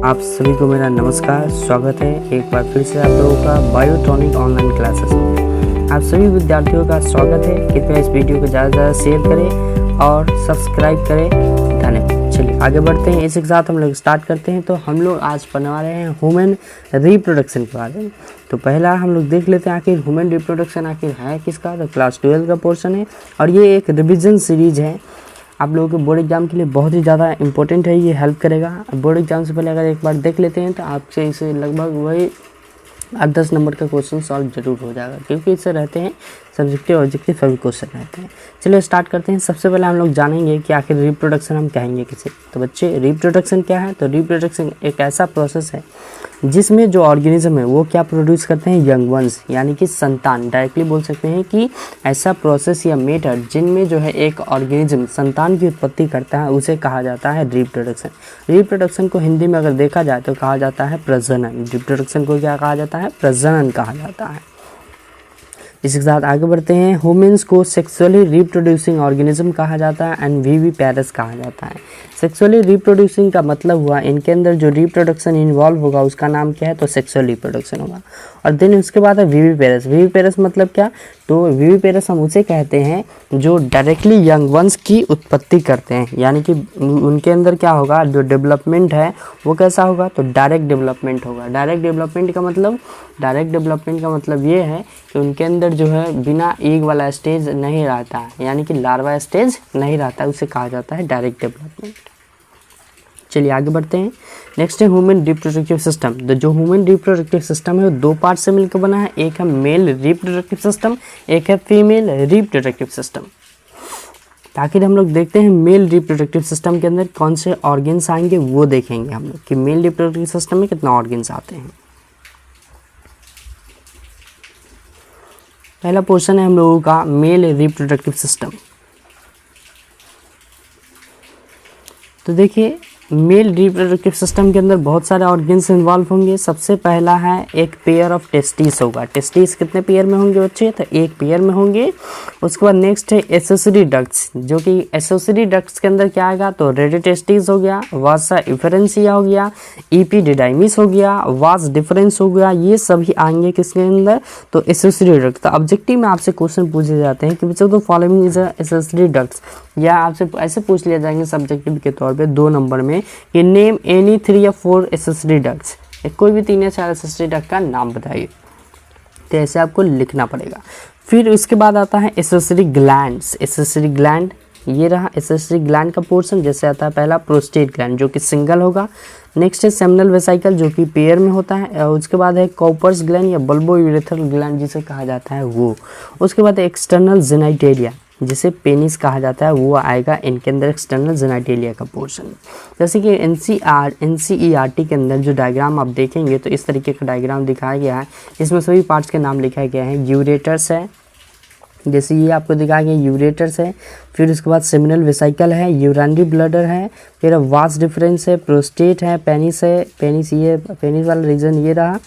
आप सभी को मेरा नमस्कार, स्वागत है एक बार फिर से आप लोगों का बायोट्रॉनिक ऑनलाइन क्लासेस में। आप सभी विद्यार्थियों का स्वागत है। कृपया इस वीडियो को ज़्यादा से ज़्यादा शेयर करें और सब्सक्राइब करें। धन्यवाद। चलिए आगे बढ़ते हैं। इसी के साथ हम लोग स्टार्ट करते हैं। तो हम लोग आज पढ़ने वाले हैं ह्यूमन रिप्रोडक्शन के बारे में। तो पहला हम लोग देख लेते हैं आखिर ह्यूमन रिप्रोडक्शन आखिर है किसका। तो क्लास 12 का पोर्शन है और ये एक रिविजन सीरीज है। आप लोगों के बोर्ड एग्जाम के लिए बहुत ही ज़्यादा इंपॉर्टेंट है, ये हेल्प करेगा। बोर्ड एग्जाम से पहले अगर एक बार देख लेते हैं तो आपसे इसे लगभग वही 8-10 नंबर का क्वेश्चन सॉल्व जरूर हो जाएगा, क्योंकि इससे रहते हैं सब्जेक्टिव ऑब्जेक्टिव सभी क्वेश्चन रहते हैं। चलिए स्टार्ट करते हैं। सबसे पहले हम लोग जानेंगे कि आखिर रिप्रोडक्शन हम कहेंगे किसे। तो बच्चे रिप्रोडक्शन क्या है। तो रिप्रोडक्शन एक ऐसा प्रोसेस है जिसमें जो ऑर्गेनिज्म है वो क्या प्रोड्यूस करते हैं, यंग वंस यानी कि संतान। डायरेक्टली बोल सकते हैं कि ऐसा प्रोसेस या मेथड जिनमें जो है एक ऑर्गेनिज्म संतान की उत्पत्ति करता है उसे कहा जाता है रिप्रोडक्शन। रिप्रोडक्शन को हिंदी में अगर देखा जाए तो कहा जाता है प्रजनन। रिप्रोडक्शन को क्या कहा जाता है, प्रजनन कहा जाता है। इसी के साथ आगे बढ़ते हैं। ह्यूमन्स को सेक्सुअली रिप्रोड्यूसिंग ऑर्गेनिज्म कहा जाता है एंड विविपेरस कहा जाता है। सेक्सुअली रिप्रोड्यूसिंग का मतलब हुआ इनके अंदर जो रिप्रोडक्शन इन्वॉल्व होगा उसका नाम क्या है, तो सेक्सुअल रिप्रोडक्शन होगा। और देन उसके बाद है विविपेरस। विविपेरस मतलब क्या, तो विविपेरस हम उसे कहते हैं जो डायरेक्टली यंग वंस की उत्पत्ति करते हैं, यानी कि उनके अंदर क्या होगा, जो डेवलपमेंट है वो कैसा होगा, तो डायरेक्ट डेवलपमेंट होगा। डायरेक्ट डेवलपमेंट का मतलब ये है कि उनके अंदर जो है बिना एग वाला स्टेज नहीं रहता है, यानी कि लार्वा स्टेज नहीं रहता है, उसे कहा जाता है डायरेक्ट डेवलपमेंट। चलिए आगे बढ़ते हैं। नेक्स्ट है ह्यूमन रिप्रोडक्टिव सिस्टम। तो जो ह्यूमन रिप्रोडक्टिव सिस्टम है वो दो पार्ट से मिलकर बना है। एक है मेल रिप्रोडक्टिव सिस्टम, एक है फीमेल रिप्रोडक्टिव सिस्टम। ताकि हम लोग देखते हैं मेल रिप्रोडक्टिव सिस्टम के अंदर कौन से ऑर्गेन्स आएंगे, वो देखेंगे हम लोग कि मेल रिप्रोडक्टिव सिस्टम में कितना ऑर्गेन्स आते हैं। पहला पोर्शन है हम लोगों का मेल रिप्रोडक्टिव सिस्टम। तो देखिए मेल रिप्रोडक्टिव सिस्टम के अंदर बहुत सारे ऑर्गेन्स इन्वॉल्व होंगे। सबसे पहला है एक पेयर ऑफ टेस्टिस होगा। टेस्टिस कितने पेयर में होंगे बच्चे, तो एक पेयर में होंगे। उसके बाद नेक्स्ट है एसेसरी डक्ट्स, जो कि एसेसरी डक्ट्स के अंदर क्या आएगा, तो रेडी टेस्टिस हो गया, वासा इफरेंसिया हो गया, इपीडिडाइमिस हो गया, वास डिफरेंस हो गया। ये सभी आएंगे किसके अंदर, तो एसेसरी डक्ट्स। तो ऑब्जेक्टिव में आपसे क्वेश्चन पूछे जाते हैं कि बच्चों तो फॉलोइंग इज एसेसरी डक्ट्स, या आपसे ऐसे पूछ लिया जाएंगे सब्जेक्टिव के तौर पे 2 नंबर में कि नेम एनी 3 या 4 एसेसरी डक्ट्स, कोई भी 3 या 4 एसेसरी डक्ट का नाम बताइए। तो ऐसे आपको लिखना पड़ेगा। फिर उसके बाद आता है एसेसरी ग्लैंड्स। एसेसरी ग्लैंड ये रहा एसेसरी ग्लैंड का पोर्शन। जैसे आता है पहला प्रोस्टेट ग्लैंड जो कि सिंगल होगा। नेक्स्ट है सेमिनल वेसिकल जो कि पेयर में होता है। उसके बाद है कॉपर्स ग्लैंड या बल्बो यूरेथ्रल ग्लैंड जिसे कहा जाता है वो। उसके बाद एक्सटर्नल जेनिटेलिया जिसे पेनिस कहा जाता है, वो आएगा इनके अंदर एक्सटर्नल जेनिटेलिया का पोर्शन। जैसे कि एनसीईआरटी के अंदर जो डायग्राम आप देखेंगे तो इस तरीके का डायग्राम दिखाया गया है। इसमें सभी पार्ट्स के नाम लिखा गया है। यूरेटर्स है, जैसे ये आपको दिखाया गया यूरेटर्स है। फिर उसके बाद सेमिनल वेसिकल है, यूरिनरी ब्लडर है, फिर वास डिफरेंस है, प्रोस्टेट है, पेनिस है, पेनिस वाला रीजन ये रहा।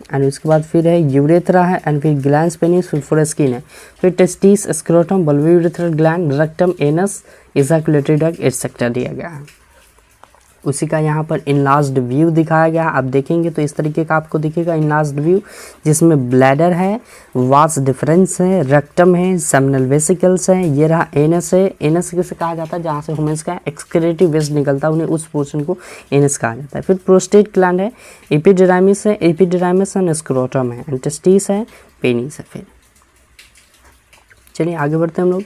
एंड उसके बाद फिर है यूरेथ्रा है, एंड फिर ग्लैंड्स पेनिस, फिर फोरेस्किन है, फिर testis, scrotum, bulbourethral gland, rectum, anus, ejaculatory duct etcetera दिया गया है। उसी का यहाँ पर इनलार्ज्ड व्यू दिखाया गया है। आप देखेंगे तो इस तरीके का आपको दिखेगा इनलार्ज्ड व्यू, जिसमें ब्लैडर है, वास डिफरेंस है, रेक्टम है, सेमिनल वेसिकल्स है, ये रहा एनस है। एनस किसे कहा जाता है, जहाँ से ह्यूमन्स का एक्सक्रीटिव वेस्ट निकलता है उन्हें उस पोर्शन को एनस कहा जाता है। फिर प्रोस्टेट ग्लैंड है, एपिडिडाइमिस है, एपिडिडाइमिस एंड स्क्रोटम है, एंड टेस्टिस है, पेनिस है। फिर चलिए आगे बढ़ते हैं हम लोग।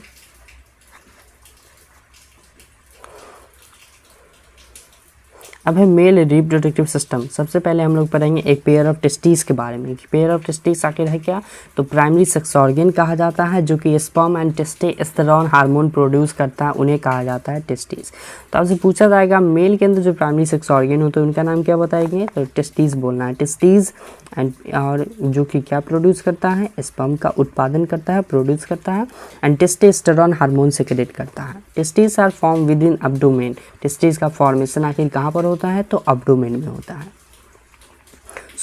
अब है मेल रिप्रोडक्टिव सिस्टम। सबसे पहले हम लोग पढ़ेंगे एक पेयर ऑफ टेस्टिस के बारे में कि पेयर ऑफ टेस्टिस आखिर है क्या, तो प्राइमरी सेक्स ऑर्गन कहा जाता है जो कि sperm and testosterone hormone produce करता है, उन्हें कहा जाता है टेस्टिस। तो आपसे पूछा जाएगा मेल के अंदर जो प्राइमरी सेक्स ऑर्गन होते हैं उनका नाम क्या बताएंगे, तो टेस्टिस बोलना है। टेस्टिस एंड और जो कि क्या प्रोड्यूस करता है, स्पर्म का उत्पादन करता है, प्रोड्यूस करता है, एंड टेस्टोस्टेरोन हार्मोन सेक्रेट करता है। Testis are form within abdomen. Testis का फॉर्मेशन आखिर कहाँ पर होता है, तो एब्डोमेन में होता है।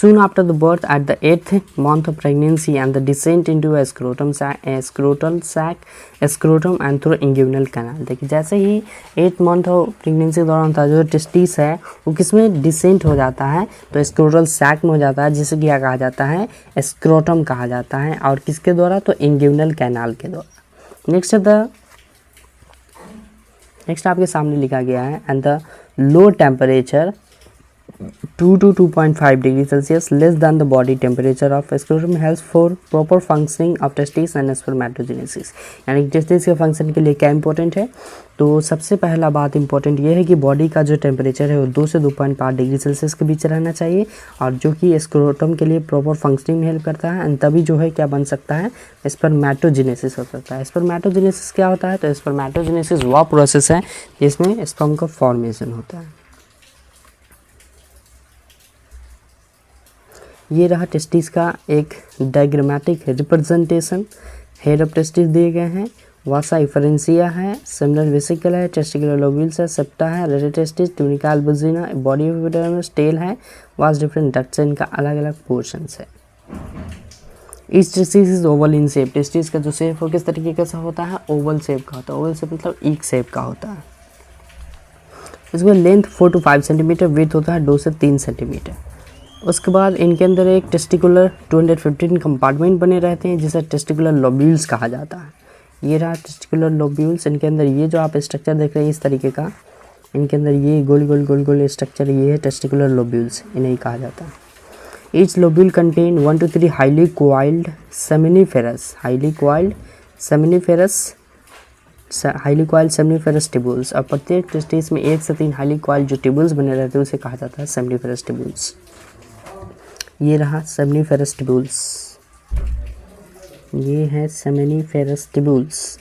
soon after the birth at the 8th month of pregnancy and the descent into a scrotal sac, scrotum and through inguinal canal। देखिए जैसे ही 8th मंथ ऑफ प्रेगनेंसी के दौरान होता है जो टेस्टिस है वो किसमें डिसेंट हो जाता है, तो स्क्रोटल सैक में हो जाता है, जिसे क्या कहा जाता है, स्क्रोटम कहा जाता है, और किसके द्वारा, तो इंग्यूनल कैनाल के द्वारा। नेक्स्ट आपके सामने लिखा गया है, and the low temperature 2 to 2.5 degree Celsius less than the body temperature of scrotum helps for proper functioning of testis and spermatogenesis. यानी टेस्टिस के फंक्शन के लिए क्या इंपॉर्टेंट है, तो सबसे पहला बात इंपॉर्टेंट ये है कि बॉडी का जो टेम्परेचर है वो 2 से 2.5 डिग्री सेल्सियस के बीच रहना चाहिए, और जो कि स्क्रोटम के लिए प्रॉपर फंक्शनिंग में हेल्प करता है, एंड तभी जो है क्या बन सकता है, स्पर्मेटोजेनेसिस हो सकता है। स्पर्मेटोजेनेसिस क्या होता है, तो स्पर्मेटोजेनेसिस वह प्रोसेस है जिसमें स्पर्म का फॉर्मेशन होता है। ये रहा टेस्टिस का एक diagrammatic representation. Head of testis दिए गए हैं, वासा इफरेंसिया है, सेमिनल वेसिकल है, टेस्टिकुलर लोब्यूल्स है, सेप्टा है, रेडी टेस्टिस, ट्यूनिकल बुजिना, बॉडी ऑफ एपिडर्मिस, टेल है, वास डिफरेंट डक्ट्स है, इनका अलग अलग पोर्शंस है। Each testis is oval in shape. Testis का जो शेप हो किस तरीके का होता है, ओवल शेप का होता है। ओवल शेप मतलब ईक शेप का होता है। इसमें लेंथ 4 to 5 सेंटीमीटर, विड्थ होता है 2 से 3 सेंटीमीटर। उसके बाद इनके अंदर एक टेस्टिकुलर 215 कंपार्टमेंट बने रहते हैं जिसे टेस्टिकुलर लोब्यूल्स कहा जाता है। ये रहा टेस्टिकुलर लोब्यूल्स। इनके अंदर ये जो आप स्ट्रक्चर देख रहे हैं इस तरीके का, इनके अंदर ये गोल गोल गोल गोल स्ट्रक्चर, ये है टेस्टिकुलर लोब्यूल्स, इन्हें कहा जाता है। Each lobule contain 1 to 3 highly coiled seminiferous tubules, और प्रत्येक टेस्टिस में 1 से 3 हाईली कोइल्ड जो टिब्यूल्स बने रहते हैं उसे कहा जाता है सेमिनिफेरस टिब्यूल्स। ये रहा सेमिनिफेरस टिब्यूल्स, ये है सेमिनिफेरस टिब्यूल्स।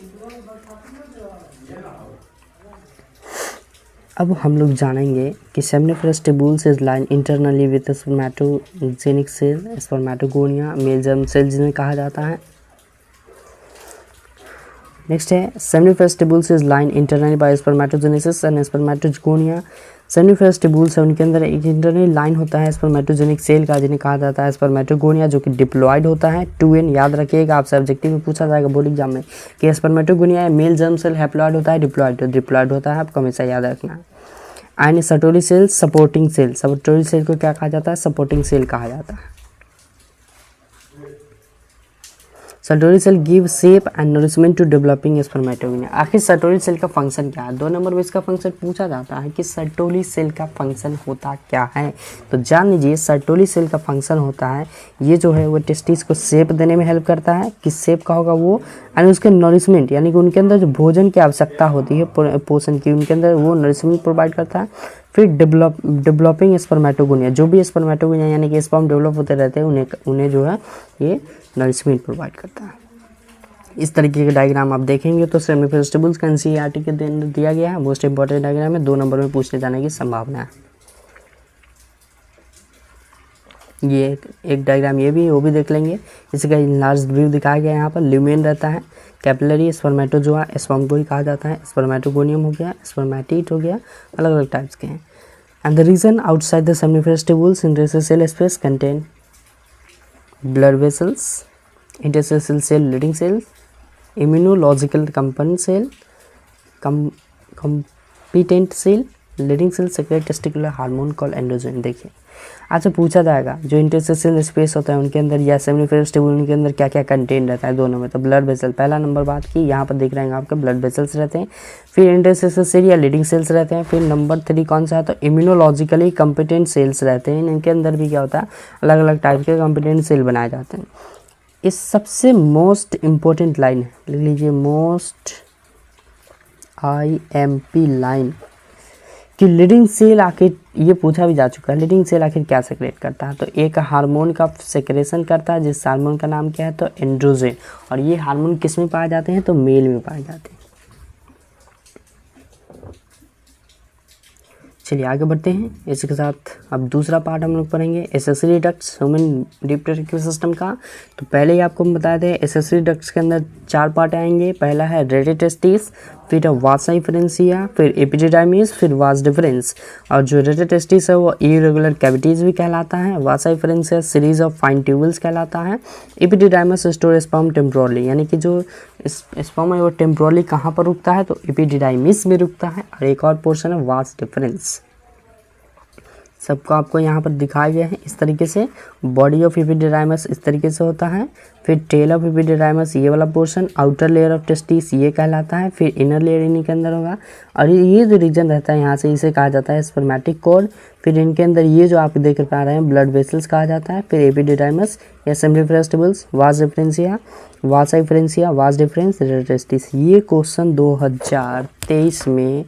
अब हम लोग जानेंगे कि seminiferous tubules is line internally with spermatogenic cell, spermatogonia, male germ cell जिन्हें कहा जाता है। नेक्स्ट है seminiferous tubules is line internally by spermatogenesis and spermatogonia. Seminiferous tubules है उनके अंदर एक इंटरनली लाइन होता है स्पर्मेटोजेनिक सेल का जिन्हें कहा जाता है स्पर्मेटोगोनिया, जो कि डिप्लॉयड होता है। 2n याद रखिएगा, आपसे ऑब्जेक्टिव में पूछा जाएगा बोर्ड एग्जाम में कि spermatogonia male germ cell haploid होता है, डिप्लॉयड होता है, आपको हमेशा याद रखना है। And Sertoli cell supporting cell, Sertoli cell को क्या कहा जाता है, सपोर्टिंग सेल कहा जाता है। Sertoli cell give shape and nourishment to developing spermatogonia. आखिर सटोरी सेल का फंक्शन क्या है, 2 नंबर में इसका फंक्शन पूछा जाता है कि सटोरी सेल का फंक्शन होता क्या है, तो जान लीजिए सटोरी सेल का फंक्शन होता है, ये जो है वो टेस्टिस को शेप देने में हेल्प करता है। किस शेप का होगा वो, एंड उसके नरिशमेंट यानी कि उनके अंदर जो भोजन की आवश्यकता होती है पोषण की, उनके अंदर वो नरिशमेंट प्रोवाइड करता है। फिर डेवलपिंग स्पर्मेटोगोनिया, जो भी स्पर्मेटोगोनिया यानी कि स्पर्म डेवलप होते रहते हैं उन्हें जो है ये नरिशमेंट प्रोवाइड करता है। इस तरीके के डायग्राम आप देखेंगे तो सेमिनिफेरस टिब्यूल्स का एनसीईआरटी के अंदर दिया गया है, मोस्ट इंपॉर्टेंट डायग्राम है, 2 नंबर में पूछने जाने की संभावना है। ये एक डायग्राम ये भी वो भी देख लेंगे। इसका लार्ज व्यू दिखाया गया है, यहाँ पर ल्यूमेन रहता है, कैपिलरी, स्पर्मेटोजोआ, स्पर्म को ही कहा जाता है, स्पर्मेटोगोनियम हो गया, स्पर्मेटिड हो गया, अलग अलग टाइप्स के हैं। And the region outside the seminiferous tubules interstitial space contain blood vessels, interstitial cell, leading cell, immunological component cell, competent cell, leading cell secrete testicular hormone call androgen. देखिए अच्छा पूछा जाएगा जो इंटरस्टेशियल स्पेस होता है उनके अंदर या सेमिनिफेरस टिब्यूल उनके अंदर क्या क्या कंटेन रहता है दोनों में, तो ब्लड वेसल पहला नंबर बात की, यहाँ पर देख रहे हैं आपके ब्लड वेसल्स रहते हैं, फिर इंटरस्टेशियल सेल या लीडिंग सेल्स रहते हैं, फिर नंबर 3 कौन सा है, तो इम्यूनोलॉजिकली कंपिटेंट सेल्स रहते हैं। इनके अंदर भी क्या होता है, अलग अलग टाइप के कंपिटेंट सेल बनाए जाते हैं। इस सबसे मोस्ट इम्पोर्टेंट लाइन लिख लीजिए, मोस्ट IMP लाइन कि लीडिंग सेल आखिर, ये पूछा भी जा चुका है, लीडिंग सेल आखिर क्या सेक्रेट करता है, तो एक हार्मोन का सेक्रेशन करता है जिस हार्मोन का नाम क्या है, तो एंड्रोजन। और ये हार्मोन किस में पाए जाते हैं, तो मेल में पाए जाते हैं। चलिए आगे बढ़ते हैं। इसके साथ अब दूसरा पार्ट हम लोग पढ़ेंगे accessory ducts human reproductive system का। तो पहले ही आपको हम बता दें एसेसरी डक्ट्स के अंदर 4 पार्ट आएंगे। पहला है रेडी टेस्टिस, फिर वासा डिफरेंशिया, फिर एपिडिडाइमिस, फिर वास डिफरेंस। और जो रेडी टेस्टिस है वो इरेगुलर कैविटीज़ भी कहलाता है। Vasa differentia series of fine tubules कहलाता है। एपिडिडाइमिस स्टोर स्पर्म टेम्पोरली, यानी कि जो स्पर्म है वो टेम्पोरली कहाँ पर रुकता है तो एपिडिडाइमिस में रुकता है। और एक और पोर्शन है वास डिफरेंस। सबको आपको यहाँ पर दिखाया गया है इस तरीके से। बॉडी ऑफ एपिडिडाइमस इस तरीके से होता है। फिर टेल ऑफ एपिडिडाइमस ये वाला portion, outer layer of testis ये कहलाता है। फिर इनर लेयर इन्हीं के अंदर होगा। और ये जो रीजन रहता है यहाँ से इसे कहा जाता है स्पर्मेटिक कोर। फिर इनके अंदर ये जो आप देख पा रहे हैं ब्लड वेसल्स कहा जाता है। फिर एपिडिडाइमस या सेमिफेरस ट्यूबल्स, वास डिफरेंशिया, वासा डिफरेंशिया, वास डिफरेंस, टेस्टिस। ये क्वेश्चन 2023 में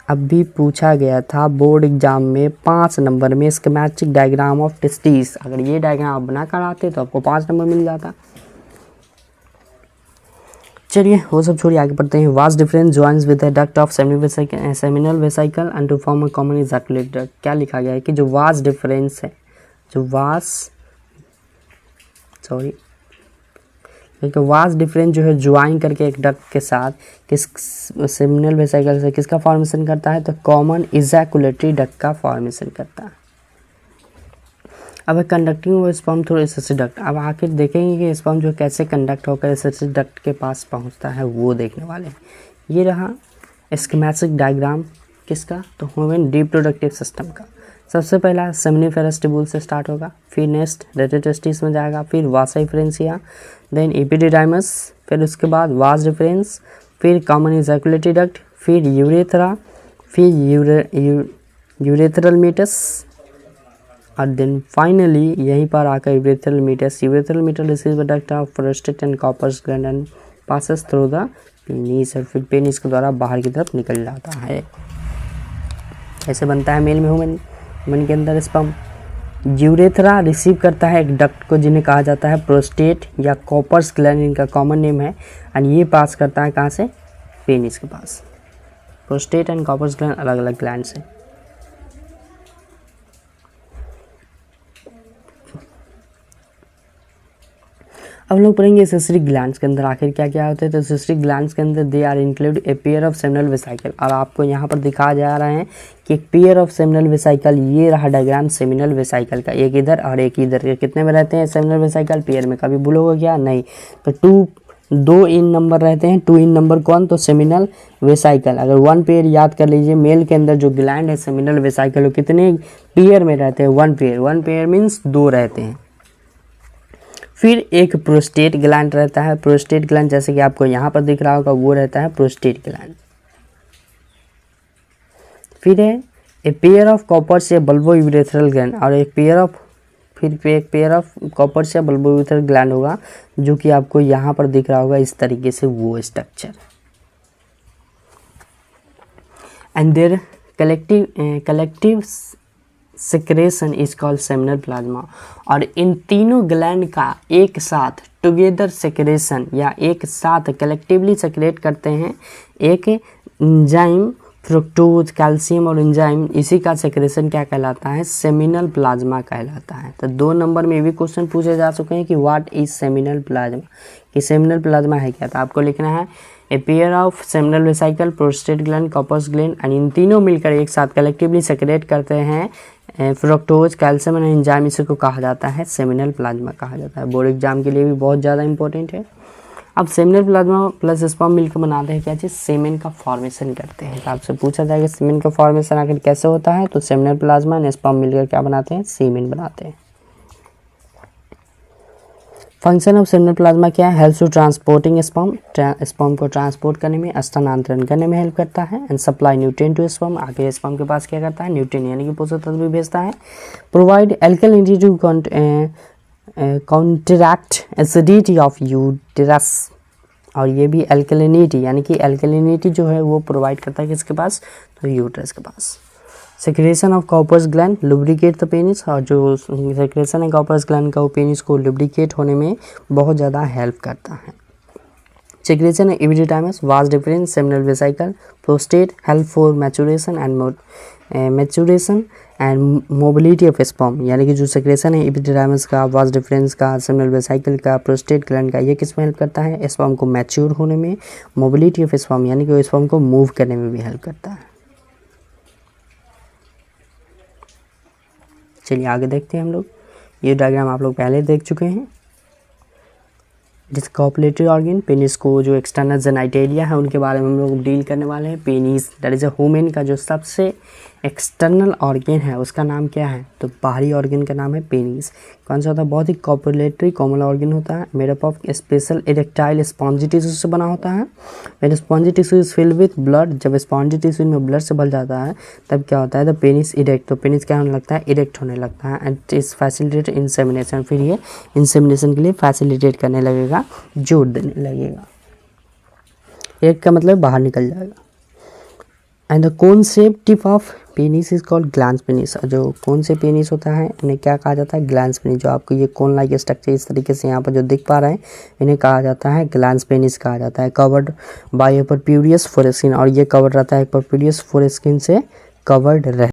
अभी पूछा गया था बोर्ड एग्जाम में 5 नंबर में, स्कीमेटिक डायग्राम ऑफ टेस्टिस। अगर ये डायग्राम आप बना कर आते तो आपको 5 नंबर मिल जाता। चलिए वो सब छोड़िए आगे पढ़ते हैं। Vas deferens joins with the duct of seminal vesicle and to form a common ejaculate duct. क्या लिखा गया है कि जो वास डिफरेंस है, जो वास डिफरेंस जो है ज्वाइन करके एक डक्ट के साथ किस सेमिनल वेसिकल से किसका फॉर्मेशन करता है तो कॉमन इजैकुलेटरी डक्ट का फॉर्मेशन करता है। अब कंडक्टिंग वो स्पर्म थ्रू एसेसरी डक्ट। अब आखिर देखेंगे कि स्पर्म जो कैसे कंडक्ट होकर एसेसरी डक्ट के पास पहुंचता है वो देखने वाले हैं। ये रहा स्कीमेटिक डायग्राम किसका तो ह्यूमन रिप्रोडक्टिव सिस्टम का। सबसे पहला सेमिनिफेरस ट्यूबुल से स्टार्ट होगा, फिर नेक्स्ट रेडी टेस्टिस में जाएगा, फिर वासा डिफरेंशिया, देन एपिडिडाइमस, फिर उसके बाद वास डिफरेंस, फिर कॉमन इजैकुलेटरी डक्ट, फिर यूरेथ्रा, फिर यूरेथ्रल मीटस, और देन फाइनली यहीं पर आकर urethral meatus. Urethral meatus receive duct of prostate and Cowper's gland and passes through the penis, और फिर पेनिस के द्वारा बाहर की तरफ निकल जाता है। ऐसे बनता है मेल में ह्यूमन के अंदर स्पर्म। यूरेथ्रा रिसीव करता है एक डक्ट को जिन्हें कहा जाता है प्रोस्टेट या कॉपर्स ग्लैंड, इनका कॉमन नेम है। एंड ये पास करता है कहाँ से पेनिस के पास। प्रोस्टेट एंड कॉपर्स ग्लैंड अलग अलग ग्लैंड से। अब लोग पढ़ेंगे एसेसरी ग्लैंड्स के अंदर आखिर क्या क्या होते हैं। तो एसेसरी ग्लैंड्स के अंदर they are include a pair of seminal vesicle. और आपको यहाँ पर दिखाया जा रहा है कि एक पेयर ऑफ सेमिनल वेसिकल, ये रहा डायग्राम सेमिनल वेसिकल का, एक इधर और एक इधर। कितने में रहते हैं सेमिनल वेसिकल पेयर में, कभी भूलोगे क्या नहीं। तो 2 इन नंबर रहते हैं। 2 इन नंबर कौन तो सेमिनल वेसिकल। अगर 1 पेयर याद कर लीजिए, मेल के अंदर जो ग्लैंड है सेमिनल वेसिकल वो कितने पेयर में रहते हैं 1 पेयर। 1 पेयर मीन्स 2 रहते हैं। फिर एक प्रोस्टेट ग्लैंड रहता है। प्रोस्टेट ग्लैंड जैसे कि आपको यहाँ पर दिख रहा होगा वो रहता है प्रोस्टेट ग्लैंड। फिर है ए पेयर ऑफ कॉपर्स या बल्बो यूरेथ्रल ग्लैंड, और एक पेयर ऑफ कॉपर्स या बल्बो यूरेथ्रल ग्लैंड होगा जो कि आपको यहाँ पर दिख रहा होगा इस तरीके से वो structure. And their collective secretion is called seminal plasma. और इन तीनों ग्लैंड का एक साथ टुगेदर सेक्रेशन या एक साथ कलेक्टिवली सेक्रेट करते हैं एक एंजाइम, फ्रुक्टोज, कैल्शियम और एंजाइम, इसी का सेक्रेशन क्या कहलाता है सेमिनल प्लाज्मा कहलाता है। तो 2 नंबर में भी क्वेश्चन पूछे जा चुके हैं कि व्हाट इज सेमिनल प्लाज्मा, कि सेमिनल प्लाज्मा है क्या। तो आपको लिखना है a pair of seminal vesicle, prostate gland, Cowper's gland, and इन तीनों मिलकर एक साथ कलेक्टिवली सेक्रेट करते हैं फ्रुक्टोज, कैल्शियम एंड एंजाइम, इसी को कहा जाता है सेमिनल प्लाज्मा कहा जाता है। बोर्ड एग्जाम के लिए भी बहुत ज़्यादा इंपॉर्टेंट है। अब सेमिनल प्लाज्मा प्लस स्पर्म मिलकर बनाते हैं क्या चीज़, सेमेन का फॉर्मेशन करते हैं। तो आपसे पूछा जाएगा सेमेन का फॉर्मेशन आखिर कैसे होता है, तो सेमिनल प्लाज्मा एंड स्पर्म मिलकर क्या बनाते हैं, सेमेन बनाते हैं। फंक्शन ऑफ सेमिनल प्लाज्मा क्या है, help to transporting sperm, sperm को ट्रांसपोर्ट करने में, स्थानांतरण करने में हेल्प करता है। And supply nutrient to sperm, आगे स्पर्म के पास क्या करता है, न्यूट्रिएंट यानी कि पोषक तत्व भी भेजता है। Provide alkalinity to counteract acidity of uterus, और ये भी एल्कलिनिटी यानी कि एल्कलिनिटी जो है वो प्रोवाइड करता है किसके पास, तो यूटेरस के पास। Secretion of Cowper's gland lubricate the penis, और जो सेक्रेशन है कॉपर्स ग्लैंड का वो पेनिस को लुब्रिकेट होने में बहुत ज़्यादा हेल्प करता है। सेक्रेशन है epididymis, vas deferens, seminal vesicle, prostate, help for maturation and maturation and mobility of sperm, यानी कि जो सेक्रेशन है एपिडिडाइमिस का, वास डिफरेंस का, सेमिनल वेसिकल का, प्रोस्टेट ग्लैंड का, ये किस में हेल्प करता है? स्पर्म को मैच्योर होने में। मोबिलिटी ऑफ स्पर्म यानी कि स्पर्म को मूव करने में भी हेल्प करता है। चलिए आगे देखते हैं हम लोग। ये डायग्राम आप लोग पहले देख चुके हैं। जिस कॉपुलेटरी ऑर्गन पेनिस को जो एक्सटर्नल जेनाइटेलिया है उनके बारे में हम लोग डील करने वाले हैं। Penis that is a women का जो सबसे एक्सटर्नल ऑर्गन है उसका नाम क्या है? तो बाहरी ऑर्गन का नाम है पेनिस। कौन सा होता है? बहुत ही कॉपुलेटरी कोमल ऑर्गन होता है, made up of special erectile spongy tissue से बना होता है। When spongy tissue is filled with blood, जब स्पॉन्जी टिश्यू में ब्लड से भर जाता है तब क्या होता है? द पेनिस इरेक्ट, तो पेनिस क्या होने लगता है? इरेक्ट होने लगता है। एंड इज फैसिलिटेट इंसेमिनेशन, फिर ये इंसेमिनेशन के लिए फैसिलिटेट करने लगेगा, जोर देने लगेगा। इरेक्ट का मतलब बाहर निकल जाएगा। And the cone shape tip of penis is called glans penis. जो कौन से पेनिस होता है इन्हें क्या कहा जाता है? Glans penis. जो आपको ये कोन लाइक स्ट्रक्चर इस तरीके से यहाँ पर जो दिख पा रहे हैं इन्हें कहा जाता है ग्लैंस पेनिस कहा जाता है। कवर्ड बाय परप्यूरियस फोरेस्किन, और ये कवर्ड रहता है परप्यूरियस फोरेस्किन से कवर्ड रहता है।